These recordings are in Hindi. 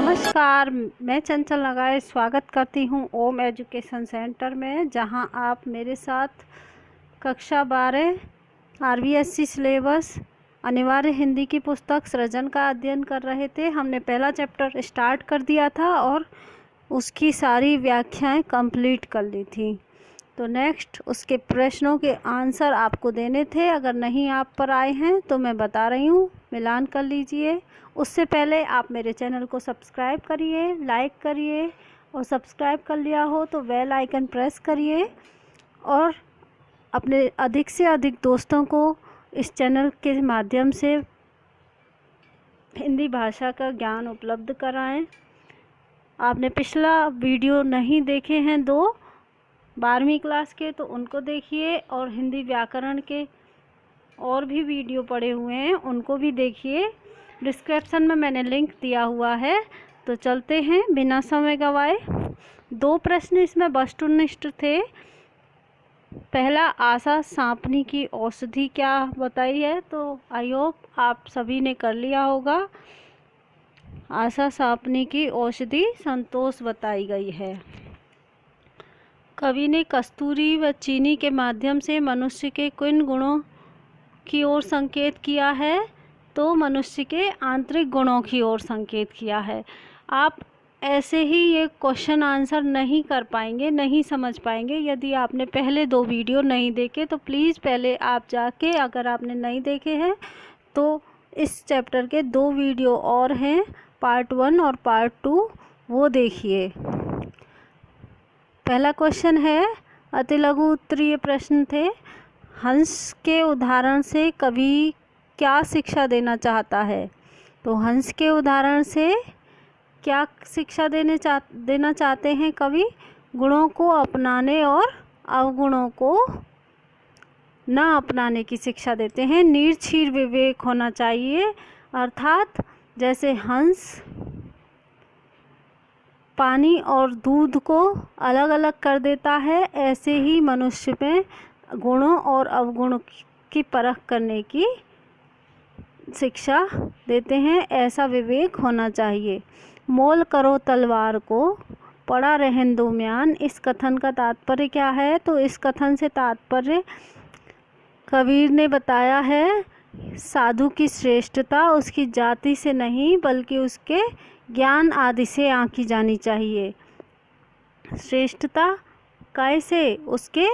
नमस्कार, मैं चंचल लगाए स्वागत करती हूँ ओम एजुकेशन सेंटर में, जहां आप मेरे साथ कक्षा 12 आरबीएससी सिलेबस अनिवार्य हिंदी की पुस्तक सृजन का अध्ययन कर रहे थे। हमने पहला चैप्टर स्टार्ट कर दिया था और उसकी सारी व्याख्याएं कंप्लीट कर ली थी। तो नेक्स्ट उसके प्रश्नों के आंसर आपको देने थे। अगर नहीं आप पर आए हैं तो मैं बता रही हूँ, मिलान कर लीजिए। उससे पहले आप मेरे चैनल को सब्सक्राइब करिए, लाइक करिए और सब्सक्राइब कर लिया हो तो बेल आइकन प्रेस करिए और अपने अधिक से अधिक दोस्तों को इस चैनल के माध्यम से हिंदी भाषा का ज्ञान उपलब्ध कराएं। आपने पिछला वीडियो नहीं देखे हैं 12वीं क्लास के, तो उनको देखिए और हिंदी व्याकरण के और भी वीडियो पड़े हुए हैं, उनको भी देखिए। डिस्क्रिप्शन में मैंने लिंक दिया हुआ है। तो चलते हैं बिना समय गवाए। 2 प्रश्न इसमें वस्तुनिष्ठ थे। पहला, आशा सांपनी की औषधि क्या बताई है, तो आई होप आप सभी ने कर लिया होगा। आशा सांपनी की औषधि संतोष बताई गई है। कवि ने कस्तूरी व चीनी के माध्यम से मनुष्य के किन गुणों की ओर संकेत किया है, तो मनुष्य के आंतरिक गुणों की ओर संकेत किया है। आप ऐसे ही ये क्वेश्चन आंसर नहीं कर पाएंगे, नहीं समझ पाएंगे यदि आपने पहले 2 वीडियो नहीं देखे। तो प्लीज़ पहले आप जाके, अगर आपने नहीं देखे हैं तो इस चैप्टर के 2 वीडियो और हैं, पार्ट 1 और पार्ट 2, वो देखिए। पहला क्वेश्चन है, अति लघु उत्तरीय प्रश्न थे। हंस के उदाहरण से कवि क्या शिक्षा देना चाहता है, तो हंस के उदाहरण से क्या शिक्षा देना चाहते हैं कवि? गुणों को अपनाने और अवगुणों को न अपनाने की शिक्षा देते हैं। निर्क्षीर विवेक होना चाहिए, अर्थात जैसे हंस पानी और दूध को अलग अलग कर देता है, ऐसे ही मनुष्य में गुणों और अवगुणों की परख करने की शिक्षा देते हैं। ऐसा विवेक होना चाहिए। मोल करो तलवार को, पड़ा रहन दो म्यान, इस कथन का तात्पर्य क्या है? तो इस कथन से तात्पर्य कबीर ने बताया है, साधु की श्रेष्ठता उसकी जाति से नहीं बल्कि उसके ज्ञान आदि से आंकी जानी चाहिए। श्रेष्ठता कैसे? उसके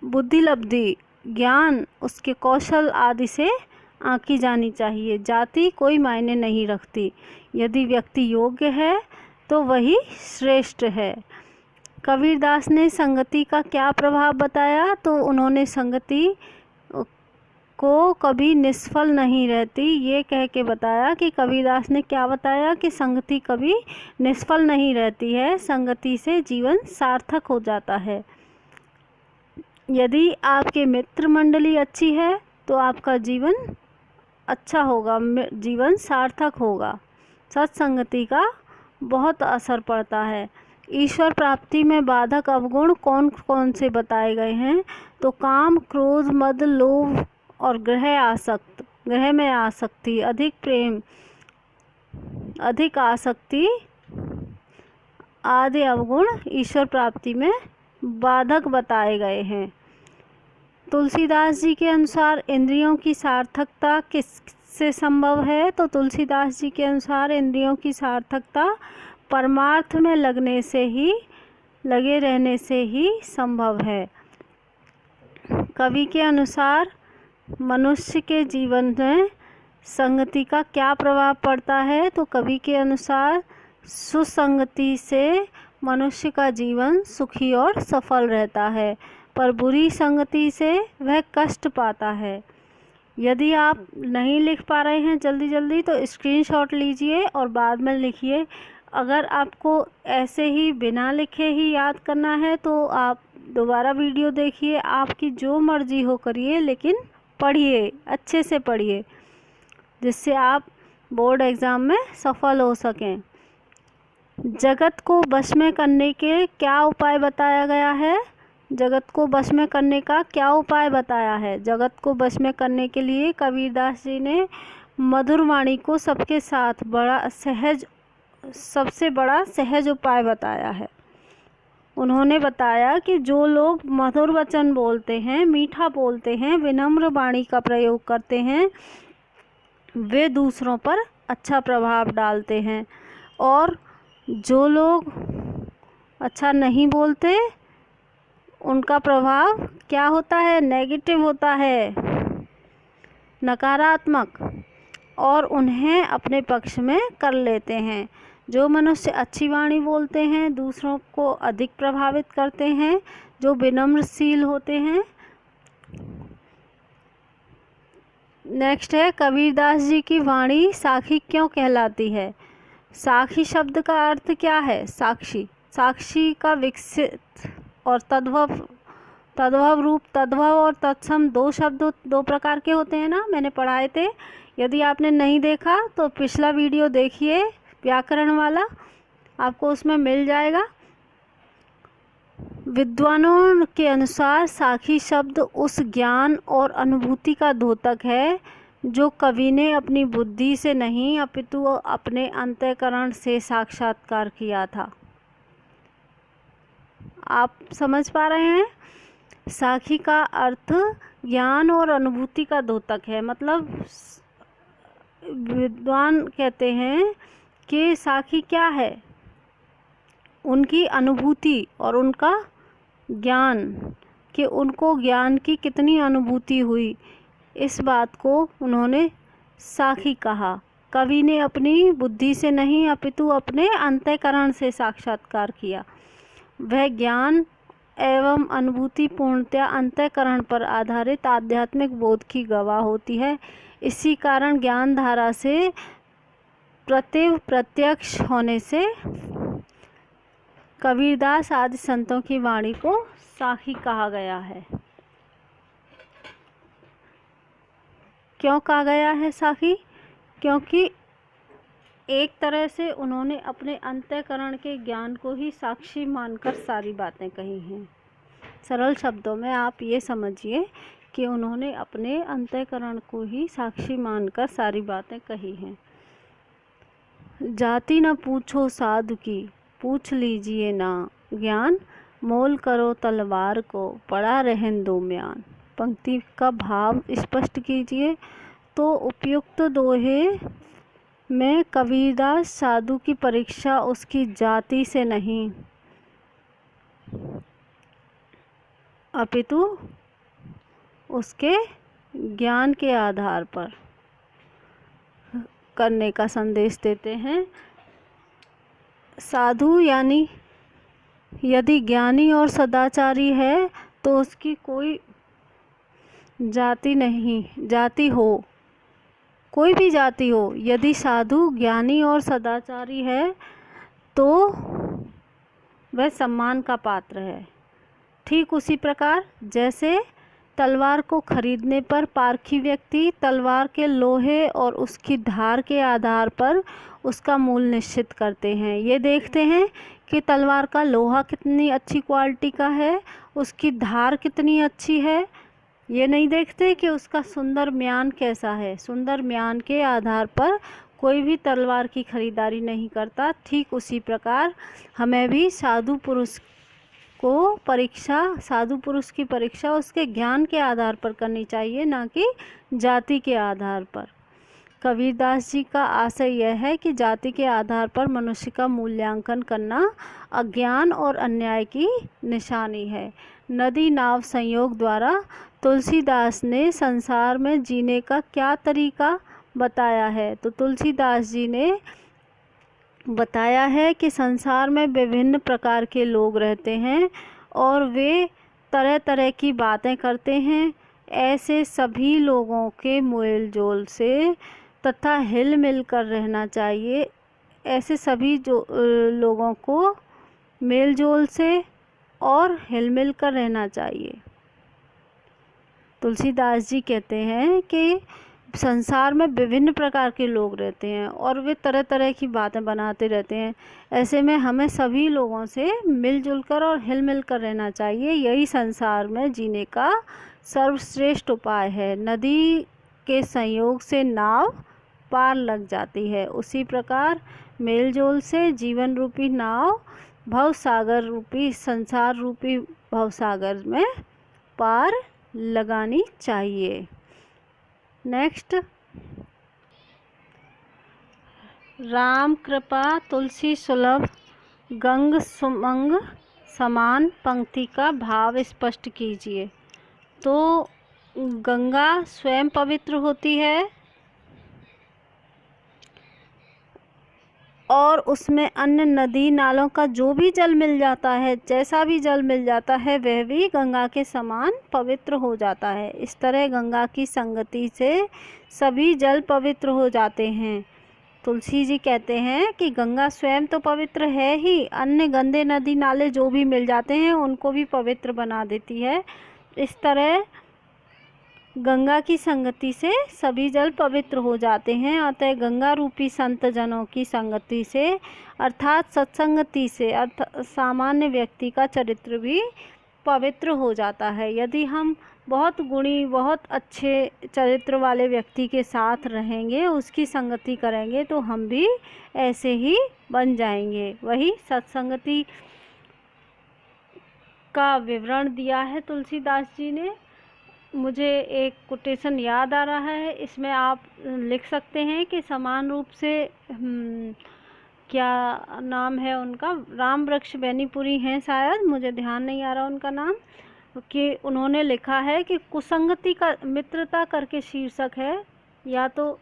बुद्धि लब्धि, ज्ञान, उसके कौशल आदि से आंकी जानी चाहिए। जाति कोई मायने नहीं रखती। यदि व्यक्ति योग्य है तो वही श्रेष्ठ है। कबीरदास ने संगति का क्या प्रभाव बताया, तो उन्होंने संगति को कभी निष्फल नहीं रहती, ये कह के बताया कि कबीरदास ने क्या बताया कि संगति कभी निष्फल नहीं रहती है, संगति से जीवन सार्थक हो जाता है। यदि आपके मित्र मंडली अच्छी है तो आपका जीवन अच्छा होगा, जीवन सार्थक होगा। सत्संगति का बहुत असर पड़ता है। ईश्वर प्राप्ति में बाधक अवगुण कौन कौन से बताए गए हैं, तो काम, क्रोध, मद, लोभ और ग्रह में आसक्ति, अधिक प्रेम, अधिक आसक्ति आदि अवगुण ईश्वर प्राप्ति में बाधक बताए गए हैं। तुलसीदास जी के अनुसार इंद्रियों की सार्थकता किससे संभव है, तो तुलसीदास जी के अनुसार इंद्रियों की सार्थकता परमार्थ में लगे रहने से ही संभव है। कवि के अनुसार मनुष्य के जीवन में संगति का क्या प्रभाव पड़ता है, तो कवि के अनुसार सुसंगति से मनुष्य का जीवन सुखी और सफल रहता है, पर बुरी संगति से वह कष्ट पाता है। यदि आप नहीं लिख पा रहे हैं जल्दी तो स्क्रीनशॉट लीजिए और बाद में लिखिए। अगर आपको ऐसे ही बिना लिखे ही याद करना है तो आप दोबारा वीडियो देखिए, आपकी जो मर्जी हो करिए, लेकिन पढ़िए, अच्छे से पढ़िए, जिससे आप बोर्ड एग्ज़ाम में सफल हो सकें। जगत को वश में करने के क्या उपाय बताया गया है? जगत को वश में करने का क्या उपाय बताया है? जगत को वश में करने के लिए कबीरदास जी ने मधुर वाणी को सबके साथ सबसे बड़ा सहज उपाय बताया है। उन्होंने बताया कि जो लोग मधुर वचन बोलते हैं, मीठा बोलते हैं, विनम्र वाणी का प्रयोग करते हैं, वे दूसरों पर अच्छा प्रभाव डालते हैं, और जो लोग अच्छा नहीं बोलते उनका प्रभाव क्या होता है? नेगेटिव होता है, नकारात्मक, और उन्हें अपने पक्ष में कर लेते हैं। जो मनुष्य अच्छी वाणी बोलते हैं दूसरों को अधिक प्रभावित करते हैं, जो विनम्रशील होते हैं। नेक्स्ट है, कबीरदास जी की वाणी साखी क्यों कहलाती है? साखी शब्द का अर्थ क्या है? साक्षी। साक्षी का विकसित और तद्भव रूप, तद्भव और तत्सम दो शब्द दो प्रकार के होते हैं ना, मैंने पढ़ाए थे। यदि आपने नहीं देखा तो पिछला वीडियो देखिए, व्याकरण वाला, आपको उसमें मिल जाएगा। विद्वानों के अनुसार साखी शब्द उस ज्ञान और अनुभूति का द्योतक है जो कवि ने अपनी बुद्धि से नहीं अपितु अपने अंतःकरण से साक्षात्कार किया था। आप समझ पा रहे हैं? साखी का अर्थ ज्ञान और अनुभूति का द्योतक है। मतलब विद्वान कहते हैं कि साखी क्या है? उनकी अनुभूति और उनका ज्ञान, कि उनको ज्ञान की कितनी अनुभूति हुई, इस बात को उन्होंने साखी कहा। कवि ने अपनी बुद्धि से नहीं अपितु अपने अंतःकरण से साक्षात्कार किया। वह ज्ञान एवं अनुभूति पूर्णतया अंतःकरण पर आधारित आध्यात्मिक बोध की गवाह होती है। इसी कारण ज्ञान धारा से प्रत्यक्ष होने से कबीरदास आदि संतों की वाणी को साखी कहा गया है। क्यों कहा गया है साखी? क्योंकि एक तरह से उन्होंने अपने अंतःकरण के ज्ञान को ही साक्षी मानकर सारी बातें कही हैं। सरल शब्दों में आप ये समझिए कि उन्होंने अपने अंतःकरण को ही साक्षी मानकर सारी बातें कही हैं। जाति न पूछो साधु की, पूछ लीजिए ना ज्ञान, मोल करो तलवार को, पड़ा रहन दो म्यान। पंक्ति का भाव स्पष्ट कीजिए। तो उपयुक्त दोहे में कबीरदास साधु की परीक्षा उसकी जाति से नहीं अपितु उसके ज्ञान के आधार पर करने का संदेश देते हैं। साधु यानी यदि ज्ञानी और सदाचारी है तो उसकी कोई जाति नहीं, जाति हो, कोई भी जाति हो, यदि साधु ज्ञानी और सदाचारी है तो वह सम्मान का पात्र है। ठीक उसी प्रकार जैसे तलवार को खरीदने पर पारखी व्यक्ति तलवार के लोहे और उसकी धार के आधार पर उसका मूल्य निश्चित करते हैं। ये देखते हैं कि तलवार का लोहा कितनी अच्छी क्वालिटी का है, उसकी धार कितनी अच्छी है। ये नहीं देखते कि उसका सुंदर म्यान कैसा है। सुंदर म्यान के आधार पर कोई भी तलवार की खरीदारी नहीं करता। ठीक उसी प्रकार हमें भी साधु पुरुष की परीक्षा उसके ज्ञान के आधार पर करनी चाहिए, ना कि जाति के आधार पर। कबीरदास जी का आशय यह है कि जाति के आधार पर मनुष्य का मूल्यांकन करना अज्ञान और अन्याय की निशानी है। नदी नाव संयोग द्वारा तुलसीदास ने संसार में जीने का क्या तरीका बताया है? तो तुलसीदास जी ने बताया है कि संसार में विभिन्न प्रकार के लोग रहते हैं और वे तरह तरह की बातें करते हैं। ऐसे सभी लोगों के मेल जोल से तथा हिल मिल कर रहना चाहिए। ऐसे सभी लोगों को मेल जोल से और हिल मिल कर रहना चाहिए। तुलसीदास जी कहते हैं कि संसार में विभिन्न प्रकार के लोग रहते हैं और वे तरह तरह की बातें बनाते रहते हैं। ऐसे में हमें सभी लोगों से मिलजुल कर और हिल मिल कर रहना चाहिए। यही संसार में जीने का सर्वश्रेष्ठ उपाय है। नदी के संयोग से नाव पार लग जाती है। उसी प्रकार मेलजोल से जीवन रूपी नाव भवसागर रूपी संसार रूपी भवसागर में पार लगानी चाहिए। नेक्स्ट, राम कृपा तुलसी सुलभ गंग सुमंग समान पंक्ति का भाव स्पष्ट कीजिए। तो गंगा स्वयं पवित्र होती है और उसमें अन्य नदी नालों का जो भी जल मिल जाता है, जैसा भी जल मिल जाता है, वह भी गंगा के समान पवित्र हो जाता है। इस तरह गंगा की संगति से सभी जल पवित्र हो जाते हैं। तुलसी जी कहते हैं कि गंगा स्वयं तो पवित्र है ही, अन्य गंदे नदी नाले जो भी मिल जाते हैं उनको भी पवित्र बना देती है। इस तरह गंगा की संगति से सभी जल पवित्र हो जाते हैं। अतः गंगा रूपी संत जनों की संगति से अर्थात सत्संगति से सामान्य व्यक्ति का चरित्र भी पवित्र हो जाता है। यदि हम बहुत गुणी, बहुत अच्छे चरित्र वाले व्यक्ति के साथ रहेंगे, उसकी संगति करेंगे, तो हम भी ऐसे ही बन जाएंगे। वही सत्संगति का विवरण दिया है तुलसीदास जी ने। मुझे एक कोटेशन याद आ रहा है, इसमें आप लिख सकते हैं कि समान रूप से क्या नाम है उनका, राम वृक्ष बेनीपुरी हैं शायद, मुझे ध्यान नहीं आ रहा उनका नाम, कि उन्होंने लिखा है कि कुसंगति का मित्रता करके शीर्षक है, या तो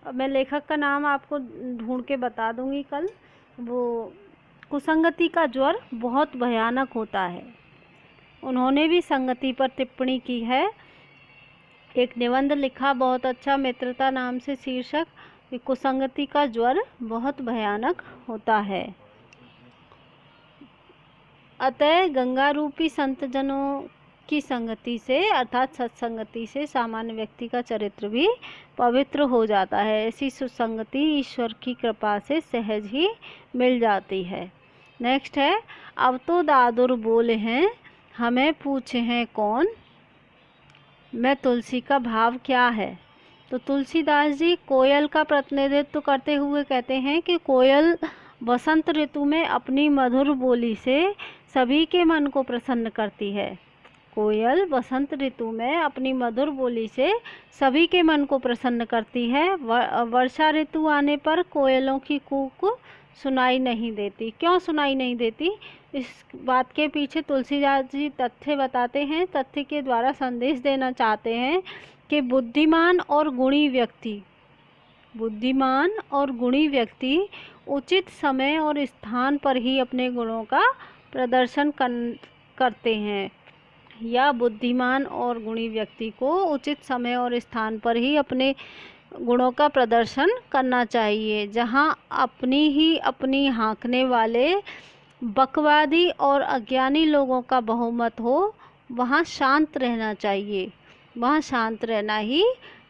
मैं लेखक का नाम आपको ढूंढ के बता दूंगी कल। वो कुसंगति का ज्वर बहुत भयानक होता है। उन्होंने भी संगति पर टिप्पणी की है, एक निबंध लिखा बहुत अच्छा, मित्रता नाम से शीर्षक, कि कुसंगति का ज्वर बहुत भयानक होता है। अतः गंगा रूपी संतजनों की संगति से अर्थात सत्संगति से सामान्य व्यक्ति का चरित्र भी पवित्र हो जाता है। ऐसी सुसंगति ईश्वर की कृपा से सहज ही मिल जाती है। नेक्स्ट है, अब तो दादुर बोले हैं हमें पूछे हैं कौन, मैं तुलसी का भाव क्या है। तो तुलसीदास जी कोयल का प्रतिनिधित्व करते हुए कहते हैं कि कोयल वसंत ऋतु में अपनी मधुर बोली से सभी के मन को प्रसन्न करती है। कोयल वसंत ऋतु में अपनी मधुर बोली से सभी के मन को प्रसन्न करती है। वर्षा ऋतु आने पर कोयलों की कूक सुनाई नहीं देती। क्यों सुनाई नहीं देती? इस बात के पीछे तुलसीदास जी तथ्य बताते हैं। तथ्य के द्वारा संदेश देना चाहते हैं कि बुद्धिमान और गुणी व्यक्ति उचित समय और स्थान पर ही अपने गुणों का प्रदर्शन करते हैं, या बुद्धिमान और गुणी व्यक्ति को उचित समय और स्थान पर ही अपने गुणों का प्रदर्शन करना चाहिए। जहाँ अपनी हाँकने वाले बकवादी और अज्ञानी लोगों का बहुमत हो, वहाँ शांत रहना चाहिए। वहाँ शांत रहना ही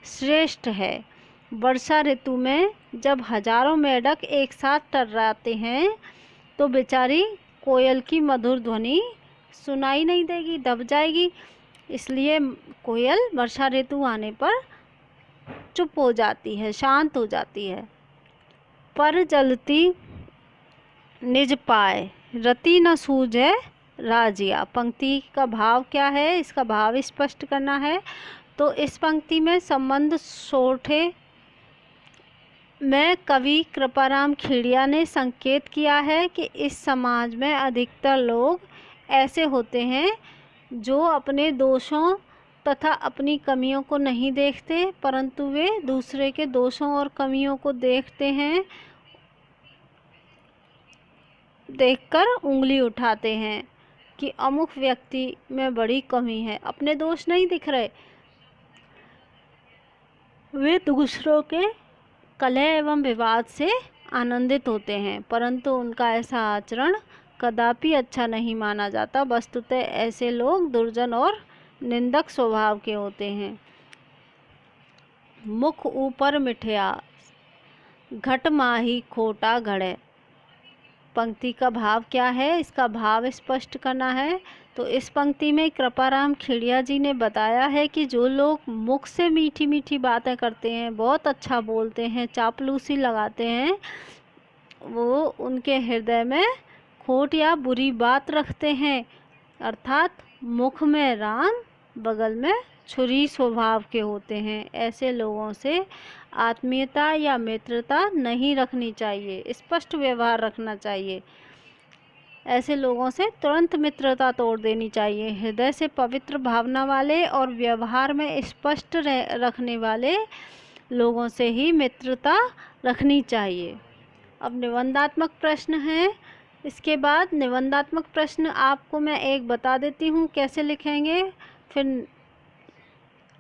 श्रेष्ठ है। वर्षा ऋतु में जब हजारों मेढक एक साथ टर्राते हैं तो बेचारी कोयल की मधुर ध्वनि सुनाई नहीं देगी, दब जाएगी। इसलिए कोयल वर्षा ऋतु आने पर चुप हो जाती है, शांत हो जाती है। पर जलती निज पाए रति न सूझे राजिया। पंक्ति का भाव क्या है, इसका भाव स्पष्ट करना है। तो इस पंक्ति में संबंध सोठे में कवि कृपाराम खेड़िया ने संकेत किया है कि इस समाज में अधिकतर लोग ऐसे होते हैं जो अपने दोषों तथा अपनी कमियों को नहीं देखते, परंतु वे दूसरे के दोषों और कमियों को देखते हैं, देखकर उंगली उठाते हैं कि अमुक व्यक्ति में बड़ी कमी है। अपने दोष नहीं दिख रहे, वे दूसरों के कलह एवं विवाद से आनंदित होते हैं, परंतु उनका ऐसा आचरण कदापि अच्छा नहीं माना जाता। वस्तुतः ऐसे लोग दुर्जन और निंदक स्वभाव के होते हैं। मुख ऊपर मिठया घट माही खोटा घड़े। पंक्ति का भाव क्या है, इसका भाव स्पष्ट करना है। तो इस पंक्ति में कृपाराम खेड़िया जी ने बताया है कि जो लोग मुख से मीठी मीठी बातें करते हैं, बहुत अच्छा बोलते हैं, चापलूसी लगाते हैं, वो उनके हृदय में खोट या बुरी बात रखते हैं, अर्थात मुख में राम बगल में छुरी स्वभाव के होते हैं। ऐसे लोगों से आत्मीयता या मित्रता नहीं रखनी चाहिए, स्पष्ट व्यवहार रखना चाहिए। ऐसे लोगों से तुरंत मित्रता तोड़ देनी चाहिए। हृदय से पवित्र भावना वाले और व्यवहार में स्पष्ट रखने वाले लोगों से ही मित्रता रखनी चाहिए। अब निबंधात्मक प्रश्न है। इसके बाद निबंधात्मक प्रश्न आपको मैं एक बता देती हूँ कैसे लिखेंगे। फिर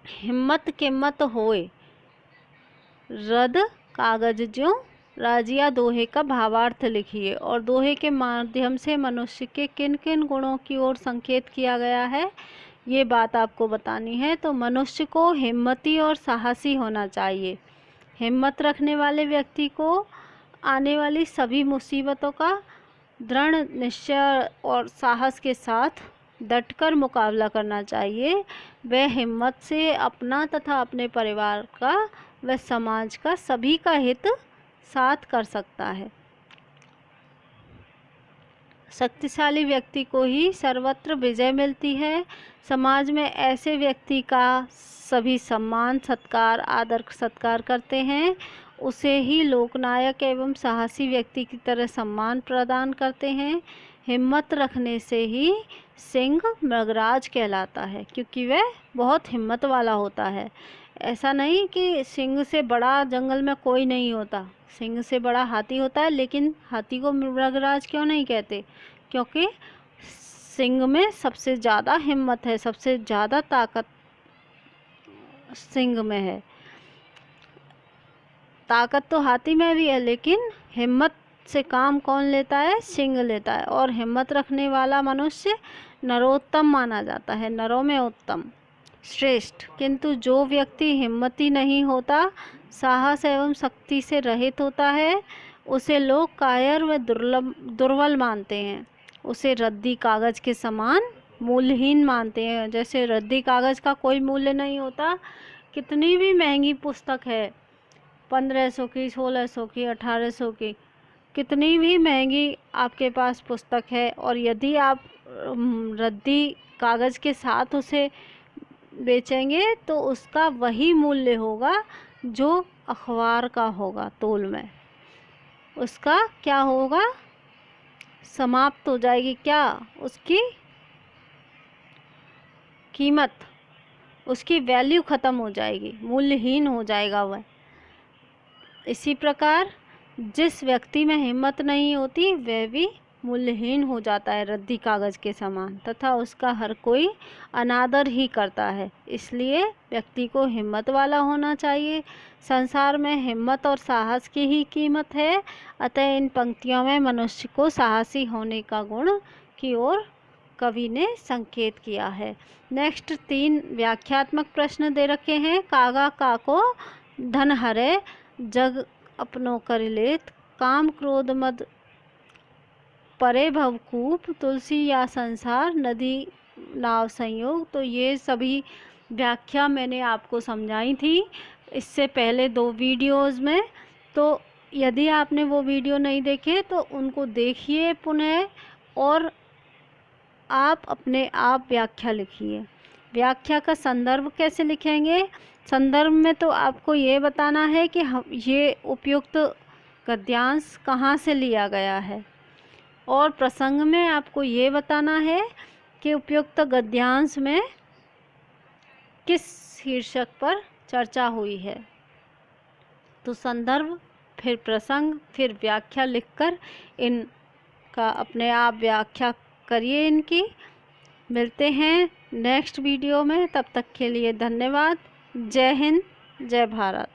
हिम्मत के मत होए, रद कागज ज्यों राजिया दोहे का भावार्थ लिखिए। और दोहे के माध्यम से मनुष्य के किन किन गुणों की ओर संकेत किया गया है, ये बात आपको बतानी है। तो मनुष्य को हिम्मती और साहसी होना चाहिए। हिम्मत रखने वाले व्यक्ति को आने वाली सभी मुसीबतों का दृढ़ निश्चय और साहस के साथ डटकर मुकाबला करना चाहिए। वह हिम्मत से अपना तथा अपने परिवार का व समाज का सभी का हित साथ कर सकता है। शक्तिशाली व्यक्ति को ही सर्वत्र विजय मिलती है। समाज में ऐसे व्यक्ति का सभी सम्मान सत्कार आदर सत्कार करते हैं, उसे ही लोकनायक एवं साहसी व्यक्ति की तरह सम्मान प्रदान करते हैं। हिम्मत रखने से ही सिंह मृगराज कहलाता है, क्योंकि वह बहुत हिम्मत वाला होता है। ऐसा नहीं कि सिंह से बड़ा जंगल में कोई नहीं होता, सिंह से बड़ा हाथी होता है, लेकिन हाथी को मृगराज क्यों नहीं कहते? क्योंकि सिंह में सबसे ज़्यादा हिम्मत है, सबसे ज़्यादा ताकत सिंह में है। ताकत तो हाथी में भी है, लेकिन हिम्मत से काम कौन लेता है? सिंह लेता है। और हिम्मत रखने वाला मनुष्य नरोत्तम माना जाता है, नरों में उत्तम श्रेष्ठ। किंतु जो व्यक्ति हिम्मती नहीं होता, साहस एवं शक्ति से रहित होता है, उसे लोग कायर व दुर्बल मानते हैं। उसे रद्दी कागज के समान मूल्यहीन मानते हैं। जैसे रद्दी कागज का कोई मूल्य नहीं होता, कितनी भी महंगी पुस्तक है, 1500 की, 1600 की, 1800 की, कितनी भी महंगी आपके पास पुस्तक है, और यदि आप रद्दी कागज़ के साथ उसे बेचेंगे तो उसका वही मूल्य होगा जो अखबार का होगा। तोल में उसका क्या होगा? समाप्त हो जाएगी क्या उसकी कीमत, उसकी वैल्यू ख़त्म हो जाएगी, मूल्यहीन हो जाएगा वह। इसी प्रकार जिस व्यक्ति में हिम्मत नहीं होती, वह भी मूल्यहीन हो जाता है रद्दी कागज़ के समान, तथा उसका हर कोई अनादर ही करता है। इसलिए व्यक्ति को हिम्मत वाला होना चाहिए। संसार में हिम्मत और साहस की ही कीमत है। अतः इन पंक्तियों में मनुष्य को साहसी होने का गुण की ओर कवि ने संकेत किया है। नेक्स्ट 3 व्याख्यात्मक प्रश्न दे रखे हैं। कागा काको धन हरे जग अपनो कर लेत, काम क्रोध मद परे भवकूप, तुलसी या संसार नदी नाव संयोग। तो ये सभी व्याख्या मैंने आपको समझाई थी इससे पहले 2 वीडियोज़ में। तो यदि आपने वो वीडियो नहीं देखे तो उनको देखिए पुनः, और आप अपने आप व्याख्या लिखिए। व्याख्या का संदर्भ कैसे लिखेंगे? संदर्भ में तो आपको ये बताना है कि हम ये उपयुक्त गद्यांश कहाँ से लिया गया है, और प्रसंग में आपको ये बताना है कि उपयुक्त गद्यांश में किस शीर्षक पर चर्चा हुई है। तो संदर्भ, फिर प्रसंग, फिर व्याख्या लिखकर इनका अपने आप व्याख्या करिए इनकी। मिलते हैं नेक्स्ट वीडियो में, तब तक के लिए धन्यवाद। जय हिंद, जय भारत।